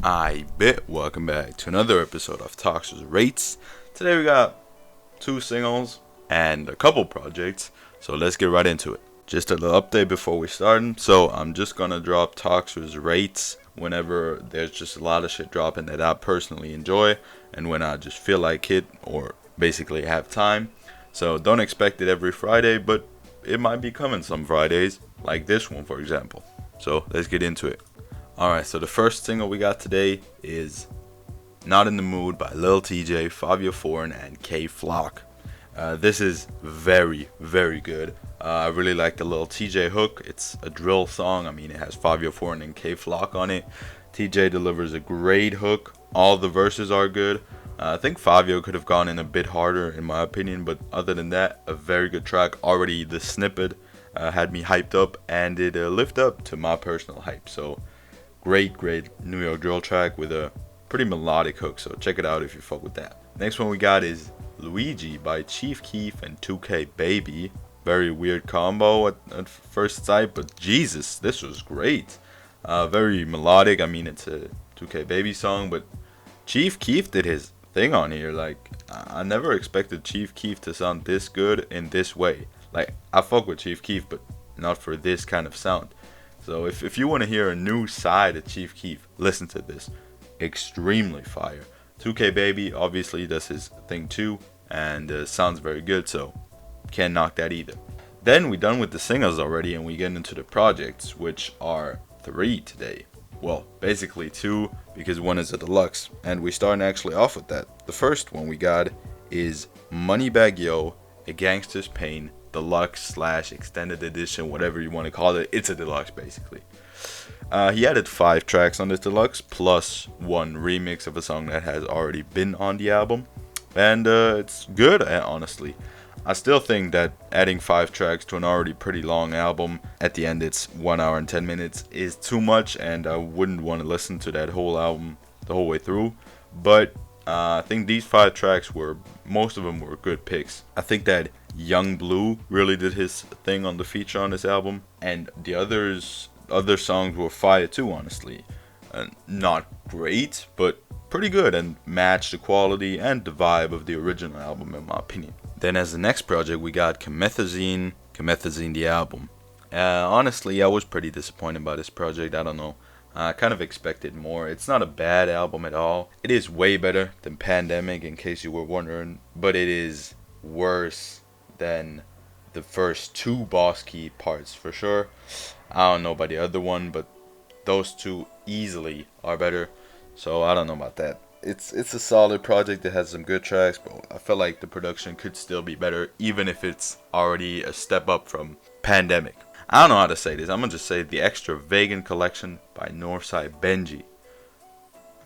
I bet. Welcome back to another episode of Toxiris Rates. Today we got two singles and a couple projects, so let's get right into it. Just a little update before we start. So I'm just gonna drop Toxiris Rates whenever there's just a lot of shit dropping that I personally enjoy, and when I just feel like it or basically have time. So don't expect it every Friday, but it might be coming some Fridays, like this one for example. So let's get into it. Alright, so the first single we got today is Not in the Mood by Lil Tjay, Fabio Foreign, and K Flock. This is very, very good. I really like the Lil Tjay hook. It's a drill song. I mean, it has Fabio Foreign and K Flock on it. Tjay delivers a great hook. All the verses are good. I think Fabio could have gone in a bit harder in my opinion, but other than that, a very good track. Already the snippet had me hyped up, and it lived up to my personal hype. So great New York drill track with a pretty melodic hook, so check it out if you fuck with that. Next one we got is Luigi by Chief Keef and 2K Baby. Very weird combo at first sight, but Jesus, this was great. Very melodic. I mean, it's a 2K Baby song, but Chief Keef did his thing on here. Like, I never expected Chief Keef to sound this good in this way. Like, I fuck with Chief Keef, but not for this kind of sound. So if you want to hear a new side of Chief Keef, listen to this. Extremely fire. 2K Baby obviously does his thing too, and sounds very good, so can't knock that either. Then we done with the singles already, and we get into the projects, which are 3 today. Well, basically 2, because one is a deluxe, and we start actually off with that. The first one we got is Moneybagg Yo, A Gangster's Pain, deluxe / extended edition, whatever you want to call it. It's a deluxe basically. He added 5 tracks on this deluxe plus 1 remix of a song that has already been on the album, and it's good. Honestly, I still think that adding 5 tracks to an already pretty long album, at the end it's 1 hour and 10 minutes, is too much, and I wouldn't want to listen to that whole album the whole way through. But I think these 5 tracks most of them were good picks. I think that Young Blue really did his thing on the feature on this album, and the other songs were fire too, honestly. Not great, but pretty good, and matched the quality and the vibe of the original album in my opinion. Then as the next project we got Comethazine the album. Honestly, I was pretty disappointed by this project. I don't know. I kind of expected more. It's not a bad album at all. It is way better than Pandemic, in case you were wondering, but it is worse than the first 2 Boss Key parts for sure. I don't know about the other one, but those 2 easily are better. So I don't know about that. It's a solid project that has some good tracks, but I feel like the production could still be better, even if it's already a step up from Pandemic. I don't know how to say this. I'm gonna just say the Extra Vegan Collection by Northside Benji.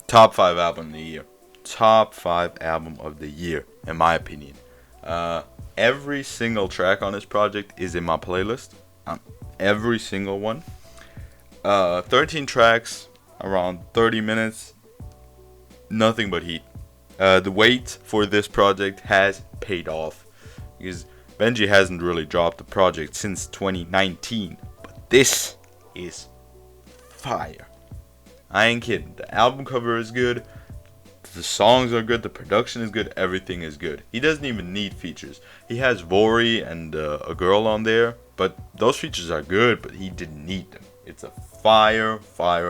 Top 5 album of the year. Top 5 album of the year, in my opinion. Every single track on this project is in my playlist. Every single one. 13 tracks, around 30 minutes. Nothing but heat. The wait for this project has paid off, because Benji hasn't really dropped a project since 2019. But this is fire. I ain't kidding. The album cover is good. The songs are good, the production is good, everything is good. He doesn't even need features. He has Vori and a girl on there, but those features are good, but he didn't need them. It's a fire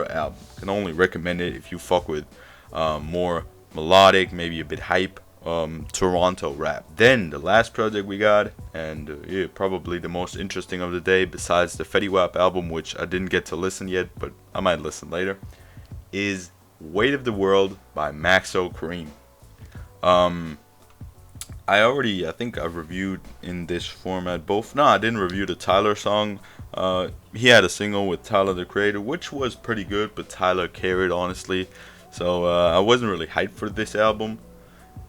album. Can only recommend it if you fuck with more melodic, maybe a bit hype Toronto rap. Then the last project we got, and probably the most interesting of the day, besides the Fetty Wap album, which I didn't get to listen yet, but I might listen later, is Weight of the World by Maxo Cream. I think I've reviewed in this format both. No, I didn't review the Tyler song. He had a single with Tyler the Creator, which was pretty good, but Tyler carried, honestly. So I wasn't really hyped for this album.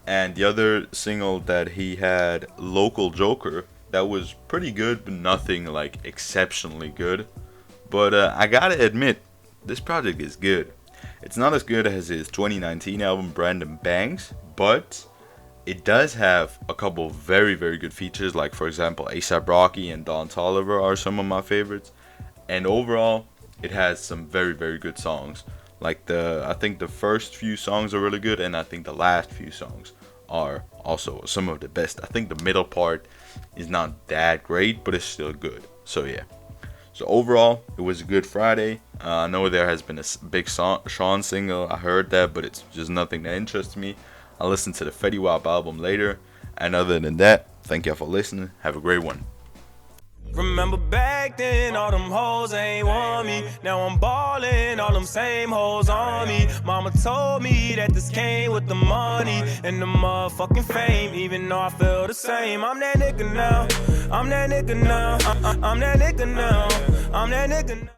And the other single that he had, Local Joker, that was pretty good, but nothing like exceptionally good. But I gotta admit, this project is good. It's not as good as his 2019 album Brandon Banks, but it does have a couple very good features, like for example A$AP Rocky and Don Toliver are some of my favorites. And overall, it has some very good songs, Like I think the first few songs are really good, and I think the last few songs are also some of the best. I think the middle part is not that great, but it's still good. So yeah. So overall, it was a good Friday. I know there has been a big Sean single. I heard that, but it's just nothing that interests me. I'll listen to the Fetty Wap album later. And other than that, thank y'all for listening. Have a great one. Remember back then, all them hoes ain't want me. Now I'm ballin', all them same hoes on me. Mama told me that this came with the money and the motherfucking fame. Even though I feel the same, I'm that nigga now. I'm that nigga now. I'm that nigga now. I'm that nigga now.